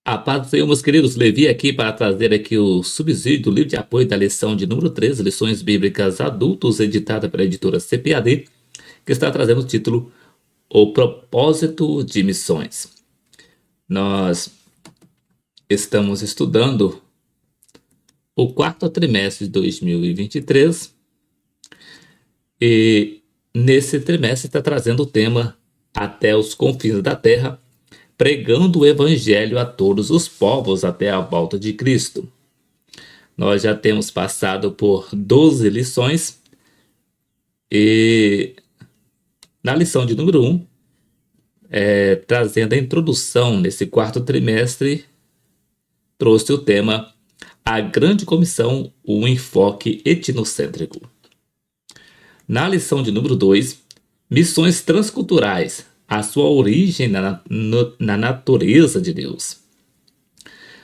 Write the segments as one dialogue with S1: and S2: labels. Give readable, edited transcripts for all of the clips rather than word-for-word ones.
S1: A paz do Senhor, meus queridos, Levi aqui para trazer aqui o subsídio do livro de apoio da lição de número 13, Lições Bíblicas Adultos, editada pela editora CPAD, que está trazendo o título O Propósito de Missões. Nós estamos estudando o quarto trimestre de 2023 e nesse trimestre está trazendo o tema Até os Confins da Terra, pregando o Evangelho a todos os povos até a volta de Cristo. Nós já temos passado por 12 lições e na lição de número 1, trazendo a introdução nesse quarto trimestre, trouxe o tema A Grande Comissão, um enfoque etnocêntrico. Na lição de número 2, Missões transculturais, a sua origem na natureza de Deus.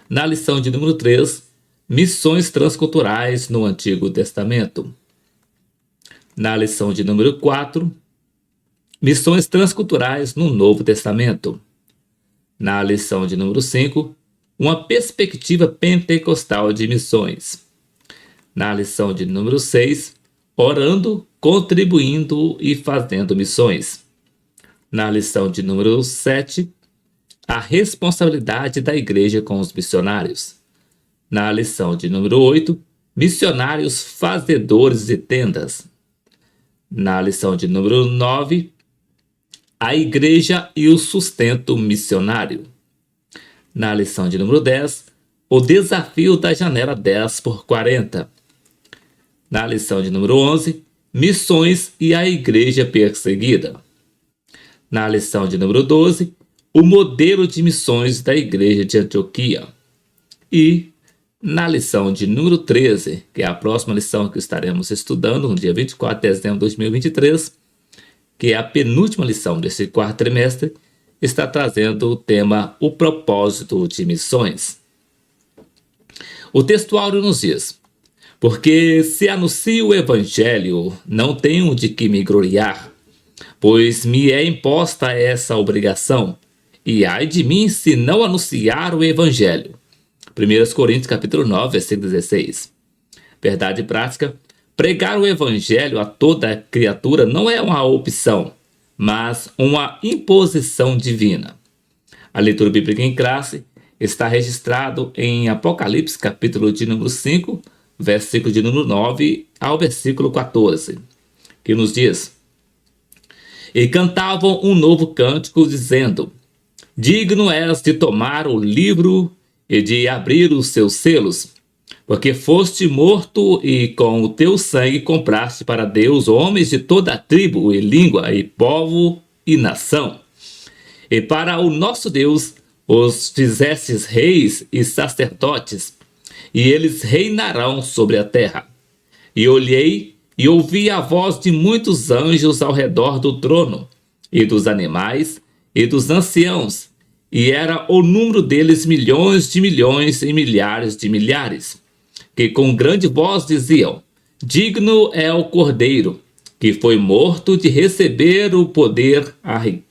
S1: Na lição de número 3, Missões transculturais no Antigo Testamento. Na lição de número 4, Missões transculturais no Novo Testamento. Na lição de número 5, uma perspectiva pentecostal de missões. Na lição de número 6, orando, contribuindo e fazendo missões. Na lição de número 7, a responsabilidade da igreja com os missionários. Na lição de número 8, missionários fazedores de tendas. Na lição de número 9, a igreja e o sustento missionário. Na lição de número 10, o desafio da janela 10x40. Na lição de número 11, missões e a igreja perseguida. Na lição de número 12, o modelo de missões da igreja de Antioquia. E na lição de número 13, que é a próxima lição que estaremos estudando no dia 24 de dezembro de 2023, que é a penúltima lição desse quarto trimestre, está trazendo o tema O Propósito de Missões. O textuário nos diz: porque se anuncio o evangelho, não tenho de que me gloriar, pois me é imposta essa obrigação, e ai de mim se não anunciar o evangelho. 1 Coríntios capítulo 9, versículo 16. Verdade prática: pregar o evangelho a toda criatura não é uma opção, mas uma imposição divina. A leitura bíblica em classe está registrado em Apocalipse capítulo de número 5, versículo de número 9 ao versículo 14, que nos diz: e cantavam um novo cântico, dizendo: digno és de tomar o livro e de abrir os seus selos, porque foste morto e com o teu sangue compraste para Deus homens de toda a tribo e língua e povo e nação. E para o nosso Deus os fizestes reis e sacerdotes, e eles reinarão sobre a terra. E olhei e ouvi a voz de muitos anjos ao redor do trono, e dos animais, e dos anciãos, e era o número deles milhões de milhões e milhares de milhares, que com grande voz diziam: digno é o Cordeiro, que foi morto, de receber o poder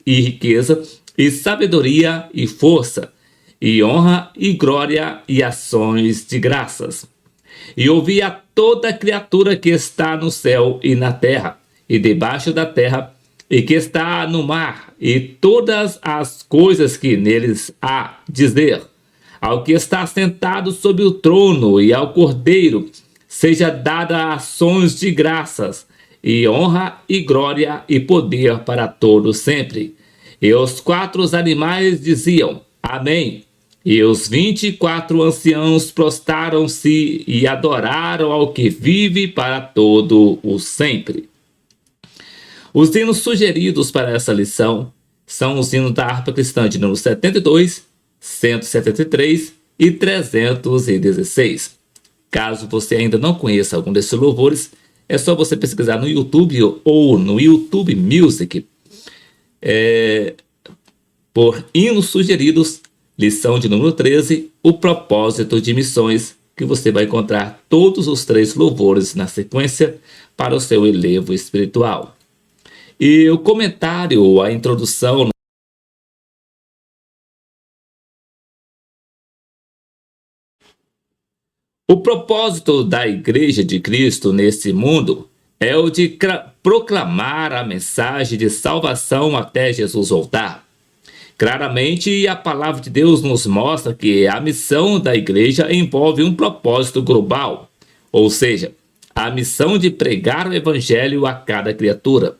S1: e riqueza, e sabedoria e força, e honra e glória e ações de graças. E ouvi a toda criatura que está no céu e na terra, e debaixo da terra, e que está no mar, e todas as coisas que neles há, dizer: ao que está sentado sobre o trono e ao Cordeiro, seja dada ações de graças, e honra e glória e poder para todos sempre. E os 4 animais diziam: amém. E os 24 anciãos prostraram-se e adoraram ao que vive para todo o sempre. Os hinos sugeridos para essa lição são os hinos da harpa cristã de número 72, 173 e 316. Caso você ainda não conheça algum desses louvores, é só você pesquisar no YouTube ou no YouTube Music por hinos sugeridos, lição de número 13, o propósito de missões, que você vai encontrar todos os 3 louvores na sequência para o seu elevo espiritual. E o comentário, a introdução O propósito da Igreja de Cristo nesse mundo é o de proclamar a mensagem de salvação até Jesus voltar. Claramente, a palavra de Deus nos mostra que a missão da igreja envolve um propósito global, ou seja, a missão de pregar o evangelho a cada criatura.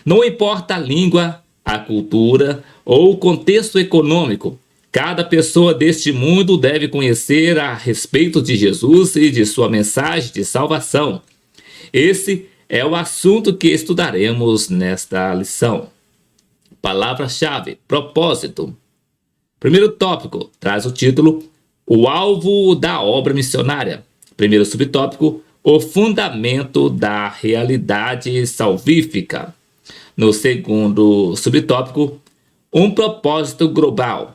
S1: Não importa a língua, a cultura ou o contexto econômico, cada pessoa deste mundo deve conhecer a respeito de Jesus e de sua mensagem de salvação. Esse é o assunto que estudaremos nesta lição. Palavra-chave: propósito. Primeiro tópico traz o título O alvo da obra missionária. Primeiro subtópico: o fundamento da realidade salvífica. No segundo subtópico: um propósito global.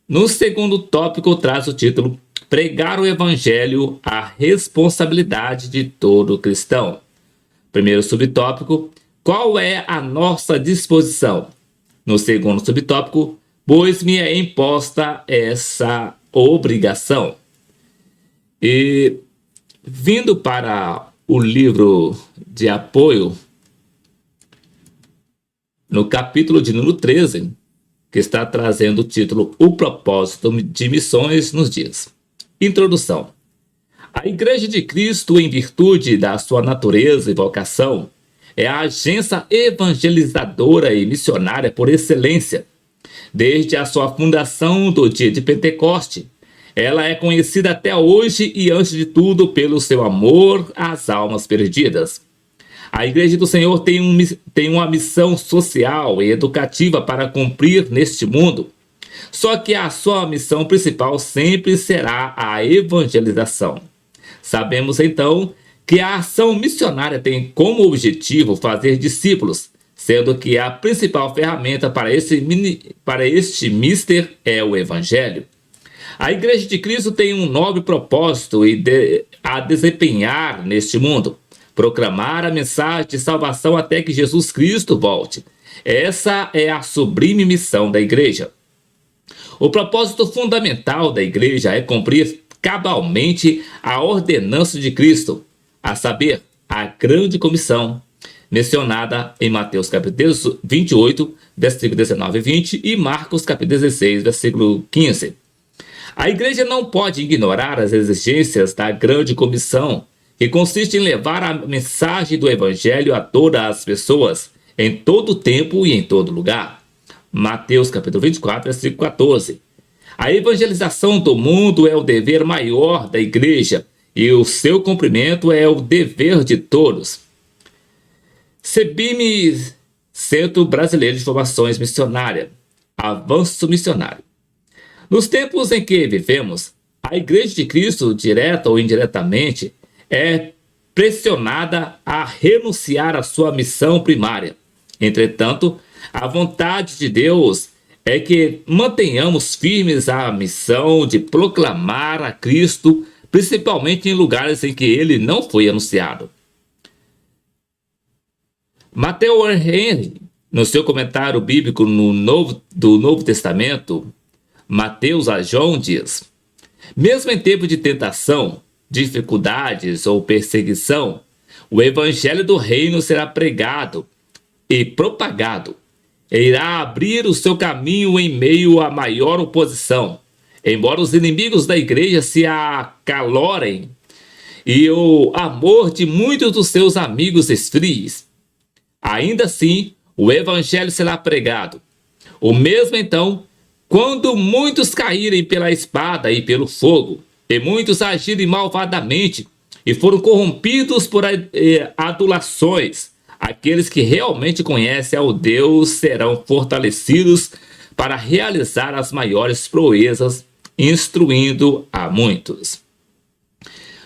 S1: No segundo tópico traz o título Pregar o Evangelho, a responsabilidade de todo cristão. Primeiro subtópico: qual é a nossa disposição? No segundo subtópico: pois me é imposta essa obrigação. E vindo para o livro de apoio, no capítulo de número 13, que está trazendo o título O propósito de missões nos dias. Introdução. A Igreja de Cristo, em virtude da sua natureza e vocação, é a agência evangelizadora e missionária por excelência. Desde a sua fundação do dia de Pentecoste, ela é conhecida até hoje e, antes de tudo, pelo seu amor às almas perdidas. A Igreja do Senhor tem uma missão social e educativa para cumprir neste mundo. Só que a sua missão principal sempre será a evangelização. Sabemos, então, que a ação missionária tem como objetivo fazer discípulos, sendo que a principal ferramenta para este mister é o Evangelho. A Igreja de Cristo tem um nobre propósito a desempenhar neste mundo: proclamar a mensagem de salvação até que Jesus Cristo volte. Essa é a sublime missão da Igreja. O propósito fundamental da Igreja é cumprir cabalmente a ordenança de Cristo, a saber, a grande comissão, mencionada em Mateus capítulo 28, versículo 19 e 20 e Marcos capítulo 16, versículo 15. A Igreja não pode ignorar as exigências da grande comissão, que consiste em levar a mensagem do Evangelho a todas as pessoas, em todo tempo e em todo lugar. Mateus capítulo 24, versículo 14. A evangelização do mundo é o dever maior da Igreja e o seu cumprimento é o dever de todos. CEBIM, Centro Brasileiro de Formações Missionária, Avanço Missionário. Nos tempos em que vivemos, a Igreja de Cristo, direta ou indiretamente, é pressionada a renunciar à sua missão primária. Entretanto, a vontade de Deus é que mantenhamos firmes a missão de proclamar a Cristo, principalmente em lugares em que ele não foi anunciado. Matthew Henry, no seu comentário bíblico do Novo Testamento, Mateus a João, diz: mesmo em tempo de tentação, dificuldades ou perseguição, o evangelho do reino será pregado e propagado. Irá abrir o seu caminho em meio à maior oposição. Embora os inimigos da igreja se acalorem e o amor de muitos dos seus amigos esfrie, ainda assim o evangelho será pregado. O mesmo então, quando muitos caírem pela espada e pelo fogo, e muitos agirem malvadamente e foram corrompidos por adulações, aqueles que realmente conhecem ao Deus serão fortalecidos para realizar as maiores proezas, instruindo a muitos.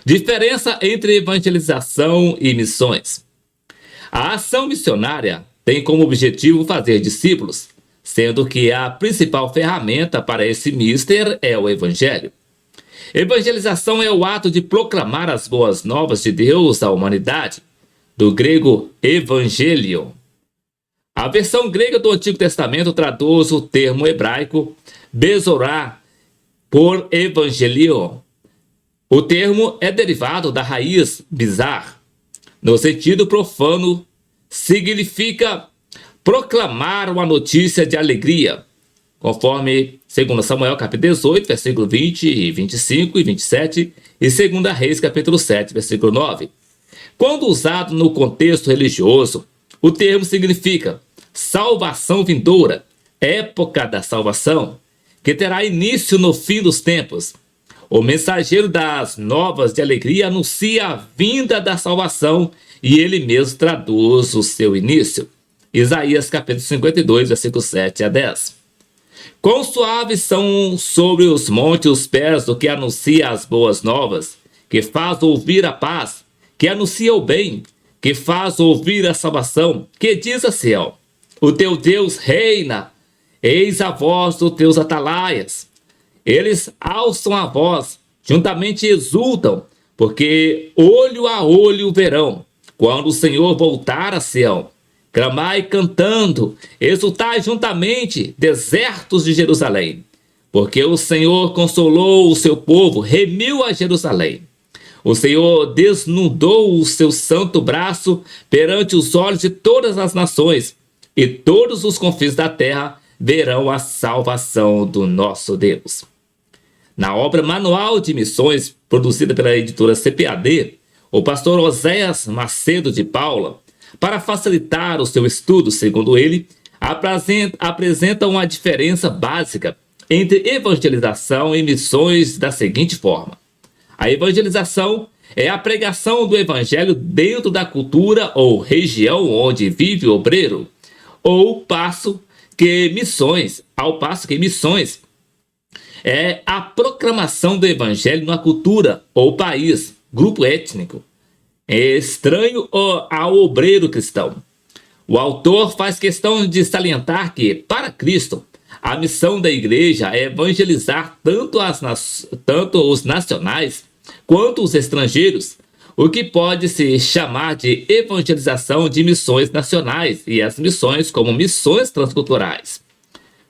S1: Diferença entre evangelização e missões. A ação missionária tem como objetivo fazer discípulos, sendo que a principal ferramenta para esse mister é o Evangelho. Evangelização é o ato de proclamar as boas novas de Deus à humanidade, do grego evangelion. A versão grega do Antigo Testamento traduz o termo hebraico bezorá por evangelion. O termo é derivado da raiz bizar. No sentido profano, significa proclamar uma notícia de alegria, conforme 2 Samuel capítulo 18, versículo 20, 25 e 27, e 2 Reis capítulo 7, versículo 9. Quando usado no contexto religioso, o termo significa salvação vindoura, época da salvação, que terá início no fim dos tempos. O mensageiro das novas de alegria anuncia a vinda da salvação e ele mesmo traduz o seu início. Isaías capítulo 52, versículos 7 a 10. Quão suaves são sobre os montes os pés do que anuncia as boas novas, que faz ouvir a paz, que anuncia o bem, que faz ouvir a salvação, que diz a Sião: o teu Deus reina, eis a voz dos teus atalaias. Eles alçam a voz, juntamente exultam, porque olho a olho verão, quando o Senhor voltar a Sião. Clamai cantando, exultai juntamente, desertos de Jerusalém, porque o Senhor consolou o seu povo, remiu a Jerusalém. O Senhor desnudou o seu santo braço perante os olhos de todas as nações, e todos os confins da terra verão a salvação do nosso Deus. Na obra Manual de Missões, produzida pela editora CPAD, o pastor Oséias Macedo de Paula, para facilitar o seu estudo, segundo ele, apresenta uma diferença básica entre evangelização e missões da seguinte forma: a evangelização é a pregação do evangelho dentro da cultura ou região onde vive o obreiro, ao passo que missões é a proclamação do evangelho na cultura ou país, grupo étnico, estranho ao obreiro cristão. O autor faz questão de salientar que, para Cristo, a missão da igreja é evangelizar tanto os nacionais quanto os estrangeiros, o que pode se chamar de evangelização de missões nacionais e as missões como missões transculturais.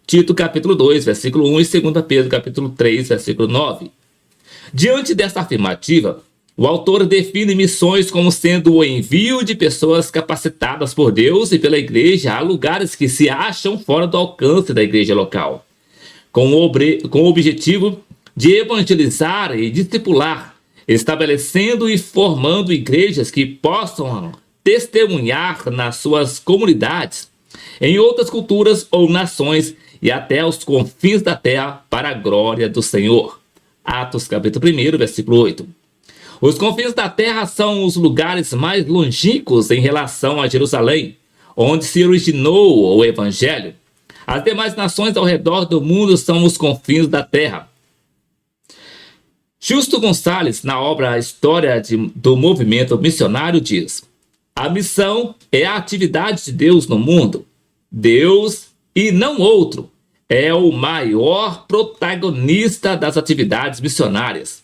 S1: Tito capítulo 2, versículo 1 e 2 Pedro capítulo 3, versículo 9. Diante desta afirmativa, o autor define missões como sendo o envio de pessoas capacitadas por Deus e pela igreja a lugares que se acham fora do alcance da igreja local, com o objetivo de evangelizar e discipular, estabelecendo e formando igrejas que possam testemunhar nas suas comunidades, em outras culturas ou nações e até os confins da terra para a glória do Senhor. Atos capítulo 1, versículo 8. Os confins da terra são os lugares mais longínquos em relação a Jerusalém, onde se originou o Evangelho. As demais nações ao redor do mundo são os confins da terra. Justo Gonçalves, na obra A História do Movimento Missionário, diz: a missão é a atividade de Deus no mundo. Deus, e não outro, é o maior protagonista das atividades missionárias.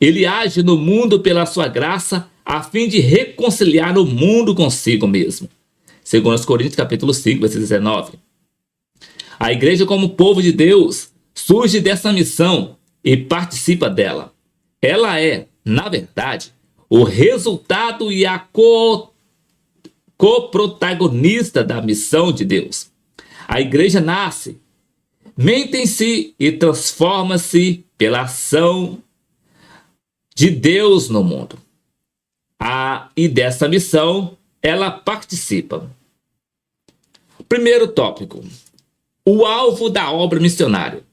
S1: Ele age no mundo pela sua graça, a fim de reconciliar o mundo consigo mesmo. 2 Coríntios capítulo 5, versículo 19. A igreja, como povo de Deus, surge dessa missão e participa dela. Ela é, na verdade, o resultado e a coprotagonista da missão de Deus. A igreja nasce, mente-se e transforma-se pela ação de Deus no mundo. E dessa missão ela participa. Primeiro tópico: o alvo da obra missionária.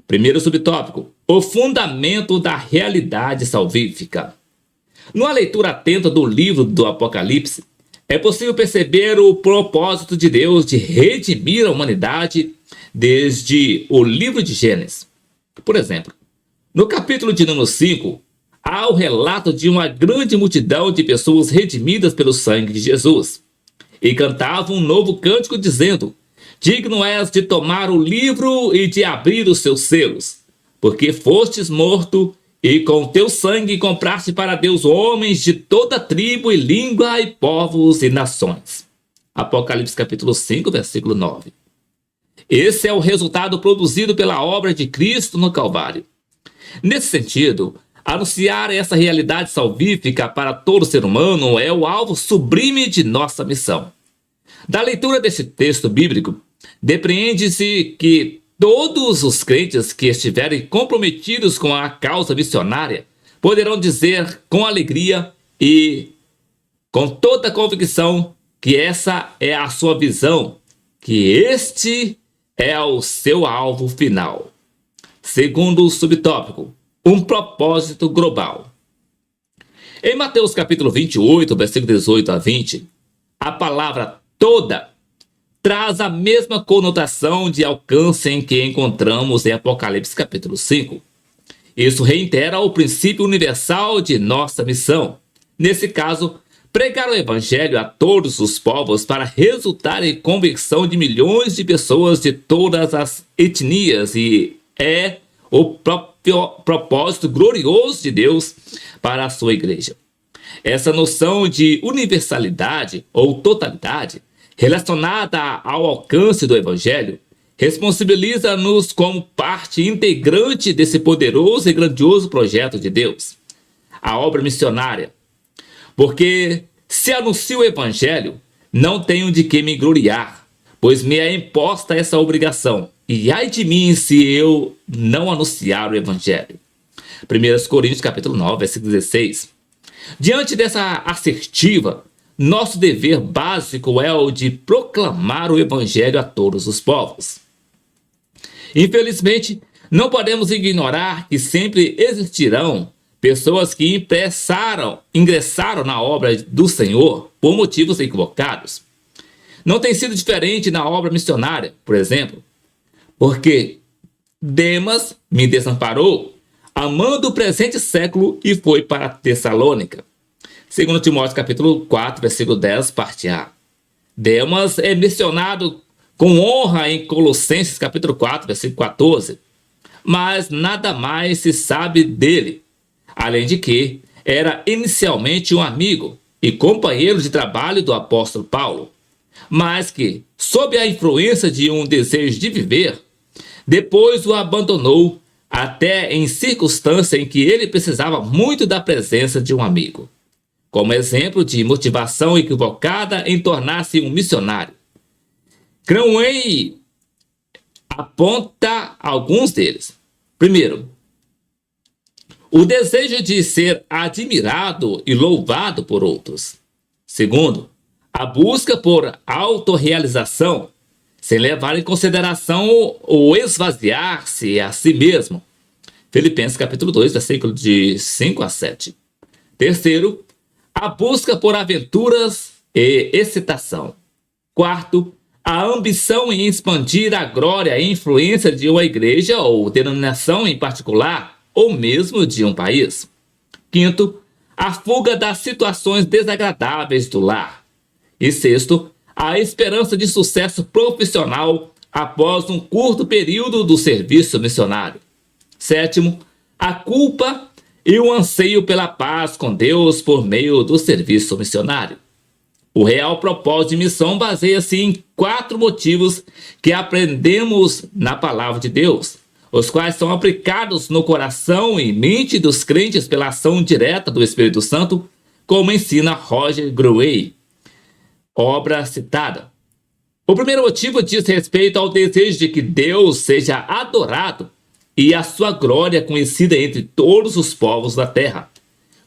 S1: Primeiro subtópico: o fundamento da realidade salvífica. Numa leitura atenta do livro do Apocalipse, é possível perceber o propósito de Deus de redimir a humanidade desde o livro de Gênesis. Por exemplo, no capítulo de número 5, há o relato de uma grande multidão de pessoas redimidas pelo sangue de Jesus. E cantavam um novo cântico dizendo: digno és de tomar o livro e de abrir os seus selos, porque fostes morto e com teu sangue compraste para Deus homens de toda tribo e língua e povos e nações. Apocalipse capítulo 5, versículo 9. Esse é o resultado produzido pela obra de Cristo no Calvário. Nesse sentido, Anunciar essa realidade salvífica para todo ser humano é o alvo sublime de nossa missão. Da leitura deste texto bíblico, depreende-se que todos os crentes que estiverem comprometidos com a causa missionária poderão dizer com alegria e com toda a convicção que essa é a sua visão, que este é o seu alvo final. Segundo o subtópico, um propósito global. Em Mateus capítulo 28, versículo 18 a 20, a palavra toda traz a mesma conotação de alcance em que encontramos em Apocalipse capítulo 5. Isso reitera o princípio universal de nossa missão. Nesse caso, pregar o evangelho a todos os povos para resultar em conversão de milhões de pessoas de todas as etnias e é o próprio propósito glorioso de Deus para a sua igreja. Essa noção de universalidade ou totalidade relacionada ao alcance do evangelho responsabiliza-nos como parte integrante desse poderoso e grandioso projeto de Deus, a obra missionária. Porque se anuncio o evangelho, não tenho de que me gloriar, pois me é imposta essa obrigação. E ai de mim se eu não anunciar o evangelho. 1 Coríntios capítulo 9, versículo 16. Diante dessa assertiva, nosso dever básico é o de proclamar o evangelho a todos os povos. Infelizmente, não podemos ignorar que sempre existirão pessoas que ingressaram na obra do Senhor por motivos equivocados. Não tem sido diferente na obra missionária, por exemplo, porque Demas me desamparou, amando o presente século e foi para Tessalônica. 2 Timóteo capítulo 4, versículo 10, parte A. Demas é mencionado com honra em Colossenses capítulo 4, versículo 14, mas nada mais se sabe dele, além de que era inicialmente um amigo e companheiro de trabalho do apóstolo Paulo, mas que, sob a influência de um desejo de viver, depois o abandonou até em circunstância em que ele precisava muito da presença de um amigo, como exemplo de motivação equivocada em tornar-se um missionário. Cromwell aponta alguns deles. Primeiro, o desejo de ser admirado e louvado por outros. Segundo, a busca por autorrealização, sem levar em consideração o esvaziar-se a si mesmo. Filipenses capítulo 2, versículo de 5 a 7. Terceiro, a busca por aventuras e excitação. Quarto, a ambição em expandir a glória e influência de uma igreja ou denominação em particular, ou mesmo de um país. Quinto, a fuga das situações desagradáveis do lar. E sexto, a esperança de sucesso profissional após um curto período do serviço missionário. Sétimo, a culpa e o anseio pela paz com Deus por meio do serviço missionário. O real propósito de missão baseia-se em 4 motivos que aprendemos na palavra de Deus, os quais são aplicados no coração e mente dos crentes pela ação direta do Espírito Santo, como ensina Roger Greway, obra citada. O primeiro motivo diz respeito ao desejo de que Deus seja adorado e a sua glória conhecida entre todos os povos da terra.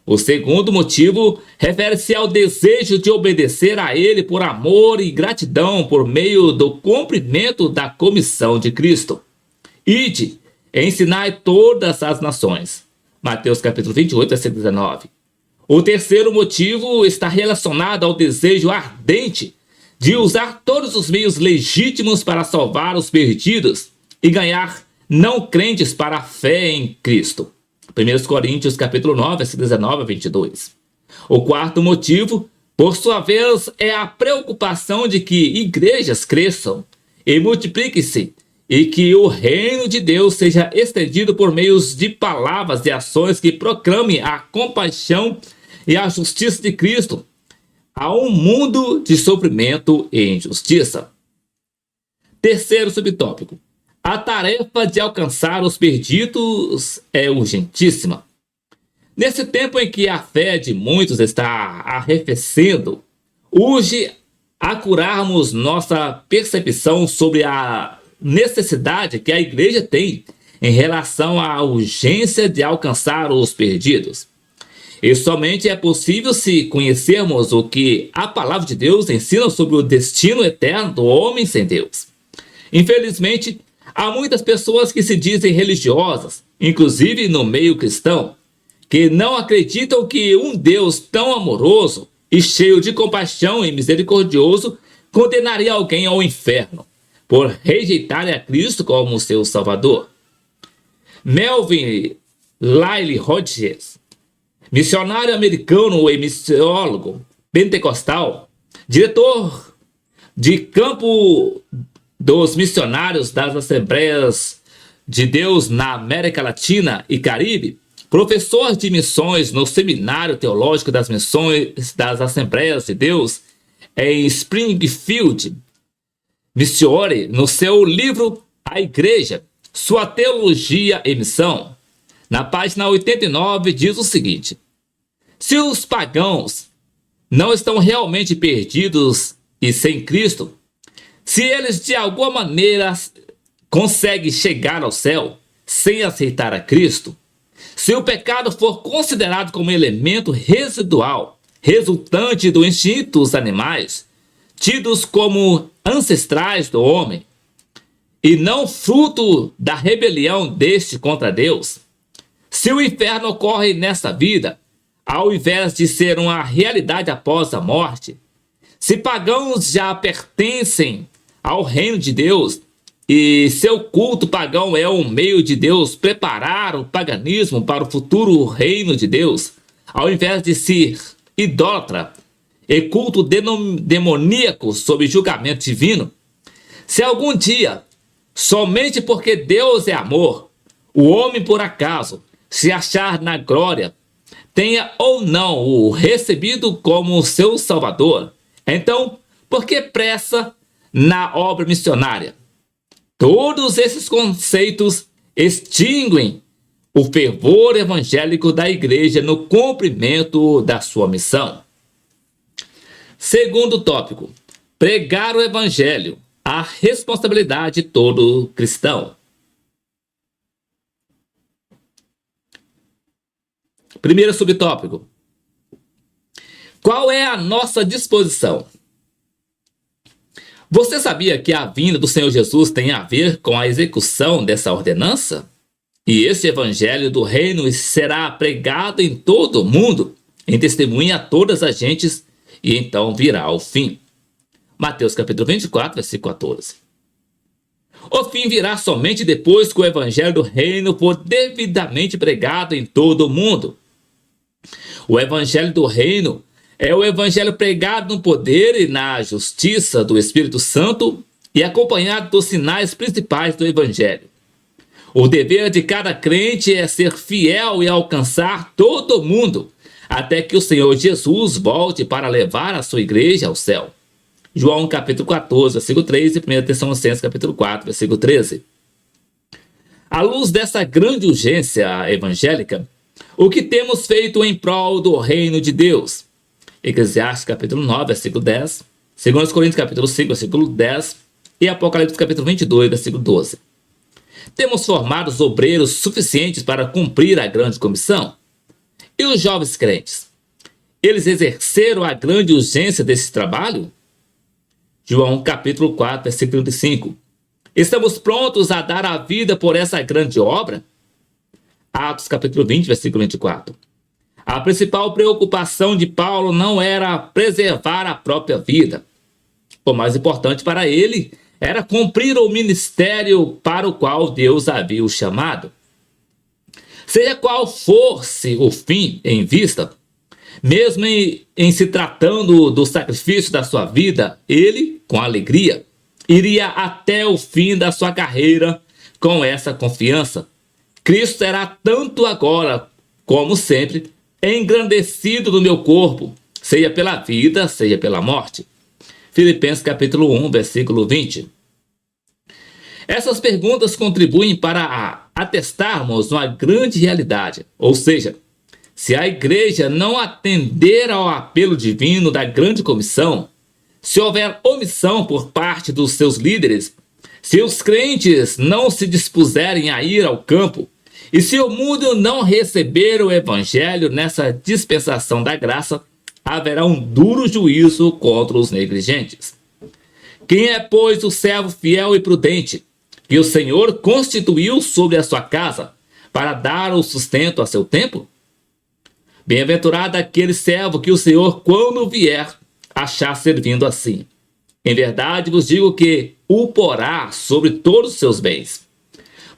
S1: O segundo motivo refere-se ao desejo de obedecer a Ele por amor e gratidão por meio do cumprimento da comissão de Cristo. Ide, ensinai todas as nações. Mateus capítulo 28, versículo 19. O terceiro motivo está relacionado ao desejo ardente de usar todos os meios legítimos para salvar os perdidos e ganhar não crentes para a fé em Cristo. 1 Coríntios capítulo 9, versículos 19 a 22. O quarto motivo, por sua vez, é a preocupação de que igrejas cresçam e multipliquem-se e que o reino de Deus seja estendido por meios de palavras e ações que proclamem a compaixão e a justiça de Cristo a um mundo de sofrimento e injustiça. Terceiro subtópico. A tarefa de alcançar os perdidos é urgentíssima. Nesse tempo em que a fé de muitos está arrefecendo, urge acurarmos nossa percepção sobre a necessidade que a igreja tem em relação à urgência de alcançar os perdidos. E somente é possível se conhecermos o que a palavra de Deus ensina sobre o destino eterno do homem sem Deus. Infelizmente, há muitas pessoas que se dizem religiosas, inclusive no meio cristão, que não acreditam que um Deus tão amoroso e cheio de compaixão e misericordioso condenaria alguém ao inferno por rejeitar a Cristo como seu Salvador. Melvin Lyle Hodges, missionário americano e missiólogo pentecostal, diretor de campo dos missionários das Assembleias de Deus na América Latina e Caribe, professor de missões no Seminário Teológico das Missões das Assembleias de Deus em Springfield, Missouri, no seu livro A Igreja, Sua Teologia e Missão, na página 89, diz o seguinte: se os pagãos não estão realmente perdidos e sem Cristo, se eles de alguma maneira conseguem chegar ao céu sem aceitar a Cristo, se o pecado for considerado como elemento residual, resultante dos instintos animais, tidos como ancestrais do homem, e não fruto da rebelião deste contra Deus, se o inferno ocorre nesta vida, ao invés de ser uma realidade após a morte, se pagãos já pertencem ao reino de Deus e seu culto pagão é um meio de Deus preparar o paganismo para o futuro reino de Deus, ao invés de ser idólatra e culto demoníaco sob julgamento divino, se algum dia, somente porque Deus é amor, o homem por acaso se achar na glória, tenha ou não o recebido como seu Salvador, então, por que pressa na obra missionária? Todos esses conceitos extinguem o fervor evangélico da igreja no cumprimento da sua missão. Segundo tópico, pregar o evangelho, a responsabilidade de todo cristão. Primeiro subtópico, qual é a nossa disposição? Você sabia que a vinda do Senhor Jesus tem a ver com a execução dessa ordenança? E esse evangelho do reino será pregado em todo o mundo, em testemunha a todas as gentes, e então virá o fim. Mateus capítulo 24, versículo 14. O fim virá somente depois que o evangelho do reino for devidamente pregado em todo o mundo. O evangelho do reino é o evangelho pregado no poder e na justiça do Espírito Santo e acompanhado dos sinais principais do evangelho. O dever de cada crente é ser fiel e alcançar todo mundo, até que o Senhor Jesus volte para levar a sua igreja ao céu. João capítulo 14, versículo 3 e 1 Tessalonicenses capítulo 4, versículo 13. À luz dessa grande urgência evangélica, o que temos feito em prol do reino de Deus? Eclesiastes capítulo 9, versículo 10, 2 Coríntios capítulo 5, versículo 10 e Apocalipse capítulo 22, versículo 12. Temos formado os obreiros suficientes para cumprir a grande comissão? E os jovens crentes? Eles exerceram a grande urgência desse trabalho? João capítulo 4, versículo 35. Estamos prontos a dar a vida por essa grande obra? Atos capítulo 20, versículo 24. A principal preocupação de Paulo não era preservar a própria vida. O mais importante para ele era cumprir o ministério para o qual Deus havia o chamado. Seja qual fosse o fim em vista, mesmo em se tratando do sacrifício da sua vida, ele, com alegria, iria até o fim da sua carreira com essa confiança. Cristo será tanto agora como sempre engrandecido no meu corpo, seja pela vida, seja pela morte. Filipenses capítulo 1, versículo 20. Essas perguntas contribuem para atestarmos uma grande realidade, ou seja, Se a igreja não atender ao apelo divino da grande comissão, se houver omissão por parte dos seus líderes, se os crentes não se dispuserem a ir ao campo, e se o mundo não receber o evangelho nessa dispensação da graça, haverá um duro juízo contra os negligentes. Quem é, pois, o servo fiel e prudente, que o Senhor constituiu sobre a sua casa, para dar o sustento a seu tempo? Bem-aventurado aquele servo que o Senhor, quando vier, achar servindo assim. Em verdade vos digo que o porá sobre todos os seus bens.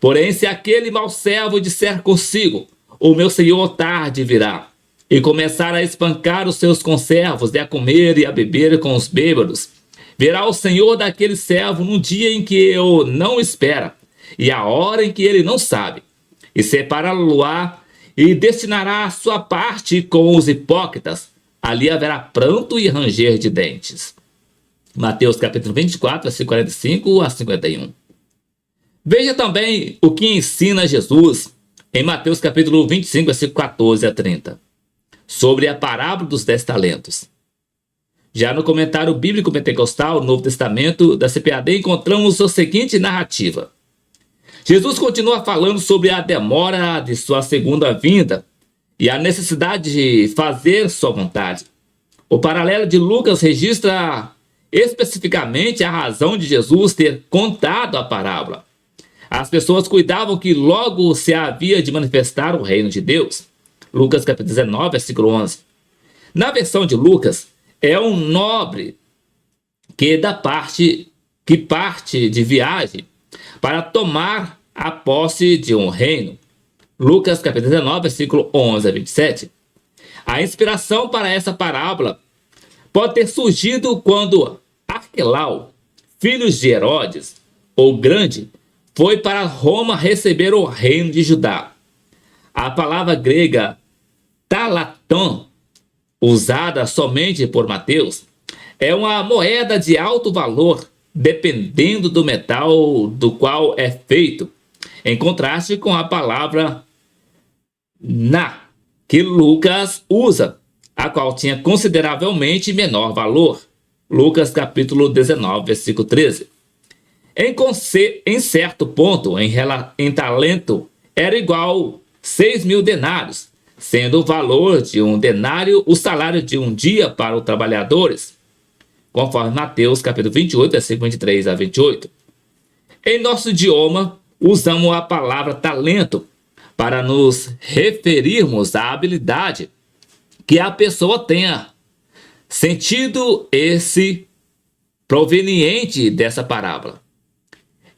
S1: Porém, se aquele mau servo disser consigo, o meu senhor tarde virá, e começar a espancar os seus conservos, e a comer e a beber com os bêbados, verá o senhor daquele servo num dia em que o não espera, e a hora em que ele não sabe, e separá-lo-á, e destinará a sua parte com os hipócritas. Ali haverá pranto e ranger de dentes. Mateus capítulo 24, versículo 45 a 51. Veja também o que ensina Jesus em Mateus capítulo 25, versículo 14 a 30, sobre a parábola dos 10 talentos. Já no comentário bíblico pentecostal, Novo Testamento, da CPAD, encontramos a seguinte narrativa. Jesus continua falando sobre a demora de sua segunda vinda e a necessidade de fazer sua vontade. O paralelo de Lucas registra especificamente a razão de Jesus ter contado a parábola. As pessoas cuidavam que logo se havia de manifestar o reino de Deus. Lucas capítulo 19, versículo 11. Na versão de Lucas, é um nobre que parte de viagem para tomar a posse de um reino. Lucas capítulo 19, versículo 11 a 27. A inspiração para essa parábola pode ter surgido quando Arquelau, filho de Herodes, o Grande, foi para Roma receber o reino de Judá. A palavra grega talaton, usada somente por Mateus, é uma moeda de alto valor, dependendo do metal do qual é feito, em contraste com a palavra na, que Lucas usa, a qual tinha consideravelmente menor valor. Lucas capítulo 19, versículo 13. Em certo ponto, em talento, era igual 6.000 denários, sendo o valor de um denário o salário de um dia para os trabalhadores, conforme Mateus capítulo 28, versículo 23 a 28. Em nosso idioma, usamos a palavra talento para nos referirmos à habilidade que a pessoa tenha. Sentido esse proveniente dessa parábola.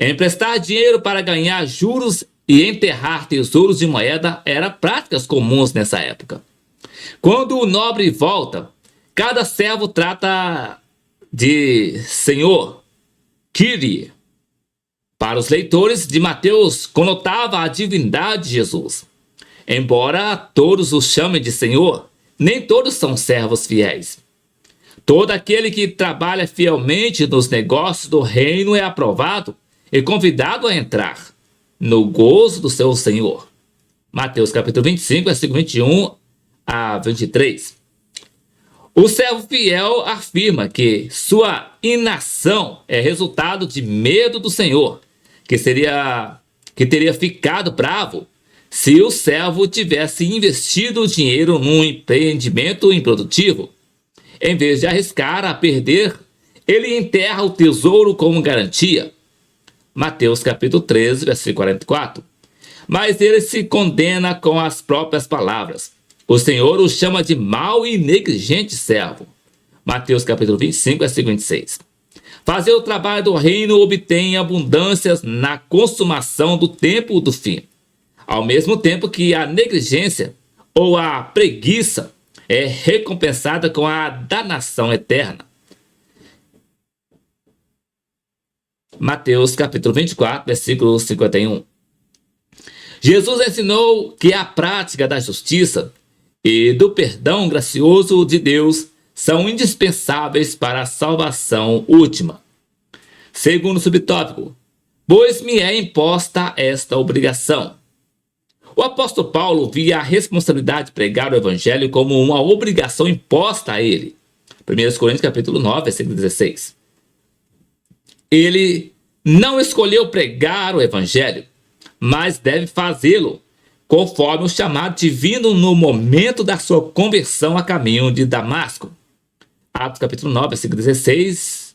S1: Emprestar dinheiro para ganhar juros e enterrar tesouros de moeda eram práticas comuns nessa época. Quando o nobre volta, cada servo trata de senhor, Kyrie. Para os leitores de Mateus, conotava a divindade de Jesus. Embora todos o chamem de senhor, nem todos são servos fiéis. Todo aquele que trabalha fielmente nos negócios do reino é aprovado e convidado a entrar no gozo do seu Senhor. Mateus capítulo 25, versículo 21 a 23. O servo fiel afirma que sua inação é resultado de medo do Senhor, que teria ficado bravo se o servo tivesse investido o dinheiro num empreendimento improdutivo. Em vez de arriscar a perder, ele enterra o tesouro como garantia. Mateus capítulo 13, versículo 44. Mas ele se condena com as próprias palavras. O Senhor o chama de mau e negligente servo. Mateus capítulo 25, versículo 26. Fazer o trabalho do reino obtém abundâncias na consumação do tempo do fim, ao mesmo tempo que a negligência ou a preguiça é recompensada com a danação eterna. Mateus capítulo 24, versículo 51. Jesus ensinou que a prática da justiça e do perdão gracioso de Deus são indispensáveis para a salvação última. Segundo subtópico, pois me é imposta esta obrigação. O apóstolo Paulo via a responsabilidade de pregar o evangelho como uma obrigação imposta a ele. 1 Coríntios capítulo 9, versículo 16. Ele não escolheu pregar o evangelho, mas deve fazê-lo conforme o chamado divino no momento da sua conversão a caminho de Damasco. Atos capítulo 9, versículo 16,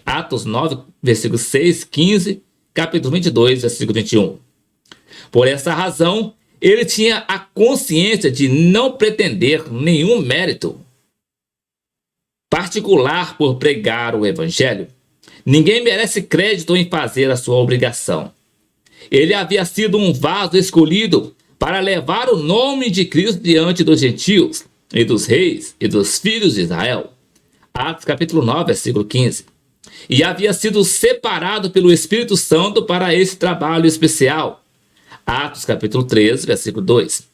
S1: Atos 9, versículo 6, 15, capítulo 22, versículo 21. Por essa razão, ele tinha a consciência de não pretender nenhum mérito particular por pregar o evangelho. Ninguém merece crédito em fazer a sua obrigação. Ele havia sido um vaso escolhido para levar o nome de Cristo diante dos gentios e dos reis e dos filhos de Israel. Atos capítulo 9, versículo 15. E havia sido separado pelo Espírito Santo para esse trabalho especial. Atos capítulo 13, versículo 2.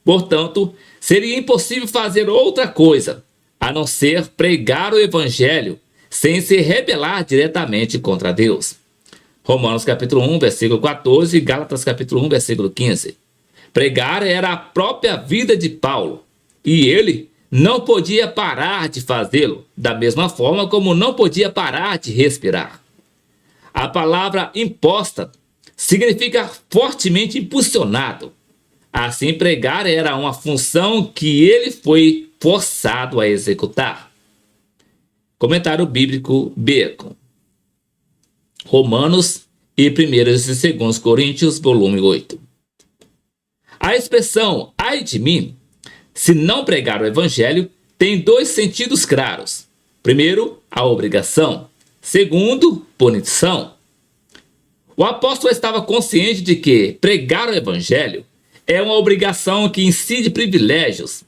S1: Portanto, seria impossível fazer outra coisa, a não ser pregar o evangelho, sem se rebelar diretamente contra Deus. Romanos capítulo 1, versículo 14 e Gálatas capítulo 1, versículo 15. Pregar era a própria vida de Paulo, e ele não podia parar de fazê-lo, da mesma forma como não podia parar de respirar. A palavra imposta significa fortemente impulsionado. Assim, pregar era uma função que ele foi forçado a executar. Comentário bíblico Bacon. Romanos e 1 e 2 Coríntios, volume 8. A expressão ai de mim, se não pregar o evangelho, tem dois sentidos claros. Primeiro, a obrigação. Segundo, punição. O apóstolo estava consciente de que pregar o evangelho é uma obrigação que incide privilégios,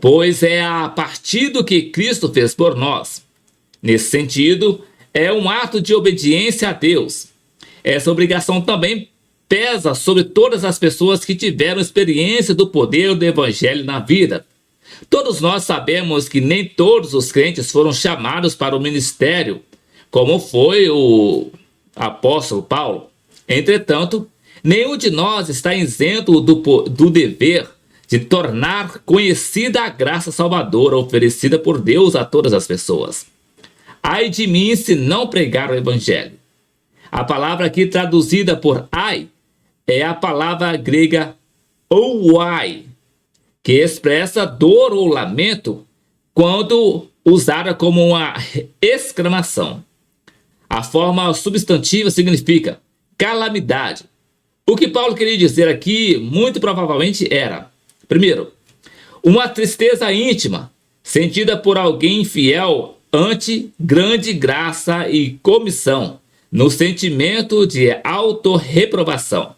S1: pois é a partir do que Cristo fez por nós. Nesse sentido, é um ato de obediência a Deus. Essa obrigação também pesa sobre todas as pessoas que tiveram experiência do poder do evangelho na vida. Todos nós sabemos que nem todos os crentes foram chamados para o ministério, como foi o apóstolo Paulo. Entretanto, nenhum de nós está isento do dever de tornar conhecida a graça salvadora oferecida por Deus a todas as pessoas. Ai de mim se não pregar o evangelho. A palavra aqui traduzida por ai é a palavra grega ouai, que expressa dor ou lamento quando usada como uma exclamação. A forma substantiva significa calamidade. O que Paulo queria dizer aqui, muito provavelmente era, primeiro, uma tristeza íntima, sentida por alguém infiel ante grande graça e comissão, no sentimento de autorreprovação.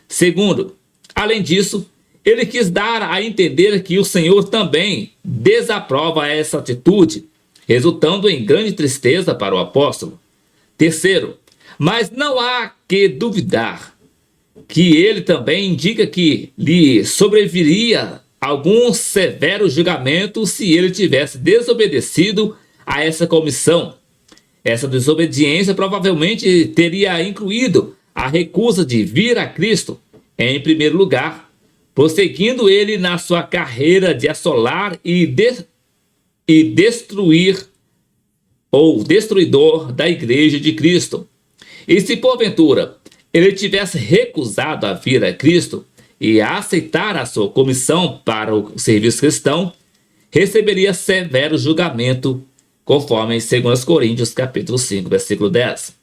S1: Segundo, além disso, ele quis dar a entender que o Senhor também desaprova essa atitude, resultando em grande tristeza para o apóstolo. Terceiro, mas não há que duvidar que ele também indica que lhe sobreviria algum severo julgamento se ele tivesse desobedecido a essa comissão. Essa desobediência provavelmente teria incluído a recusa de vir a Cristo, em primeiro lugar, prosseguindo ele na sua carreira de assolar e destruir ou destruidor da igreja de Cristo. E se porventura ele tivesse recusado a vir a Cristo e a aceitar a sua comissão para o serviço cristão, receberia severo julgamento, conforme em 2 Coríntios capítulo 5, versículo 10.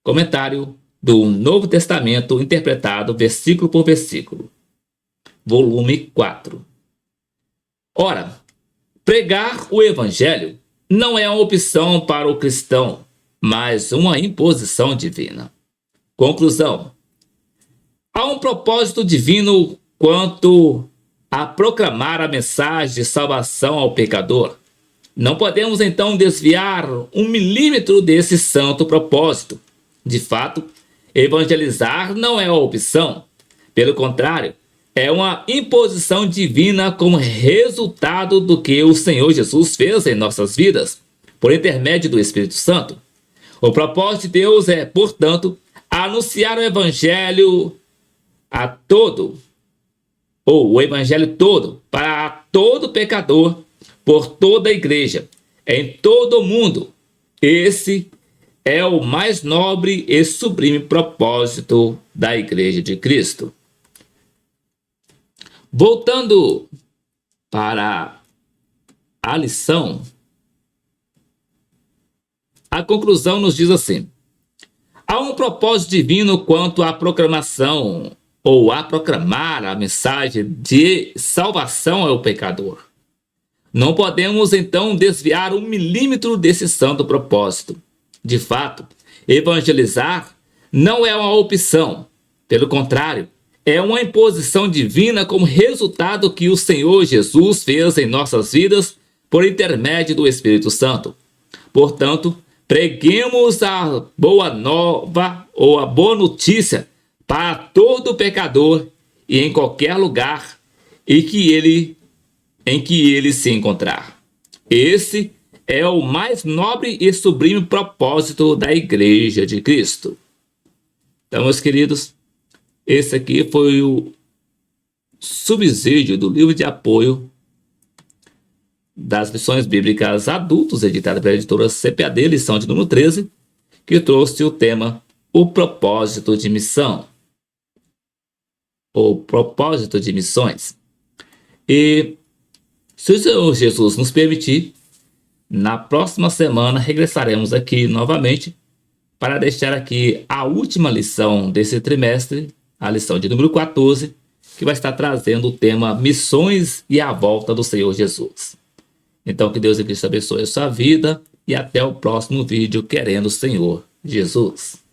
S1: Comentário do Novo Testamento interpretado versículo por versículo. Volume 4. Ora, pregar o evangelho não é uma opção para o cristão, mas uma imposição divina. Conclusão. Há um propósito divino quanto a proclamar a mensagem de salvação ao pecador. Não podemos então desviar 1 milímetro desse santo propósito. De fato, evangelizar não é uma opção. Pelo contrário, é uma imposição divina como resultado do que o Senhor Jesus fez em nossas vidas, por intermédio do Espírito Santo. O propósito de Deus é, portanto, anunciar o evangelho a todo, ou o evangelho todo, para todo pecador, por toda a igreja, em todo o mundo. Esse é o mais nobre e sublime propósito da Igreja de Cristo. Voltando para a lição, a conclusão nos diz assim: há um propósito divino quanto à proclamação ou a proclamar a mensagem de salvação ao pecador. Não podemos, então, desviar 1 milímetro desse santo propósito. De fato, evangelizar não é uma opção. Pelo contrário, é uma imposição divina como resultado que o Senhor Jesus fez em nossas vidas por intermédio do Espírito Santo. Portanto, preguemos a boa nova ou a boa notícia para todo pecador e em qualquer lugar em que ele se encontrar. Esse é o mais nobre e sublime propósito da Igreja de Cristo. Então, meus queridos, esse aqui foi o subsídio do livro de apoio das lições bíblicas adultos, editada pela editora CPAD, lição de número 13, que trouxe o tema O Propósito de Missão. O propósito de missões. E se o Senhor Jesus nos permitir, na próxima semana regressaremos aqui novamente para deixar aqui a última lição desse trimestre, a lição de número 14, que vai estar trazendo o tema Missões e a Volta do Senhor Jesus. Então, que Deus e Cristo abençoe a sua vida e até o próximo vídeo, querendo o Senhor Jesus.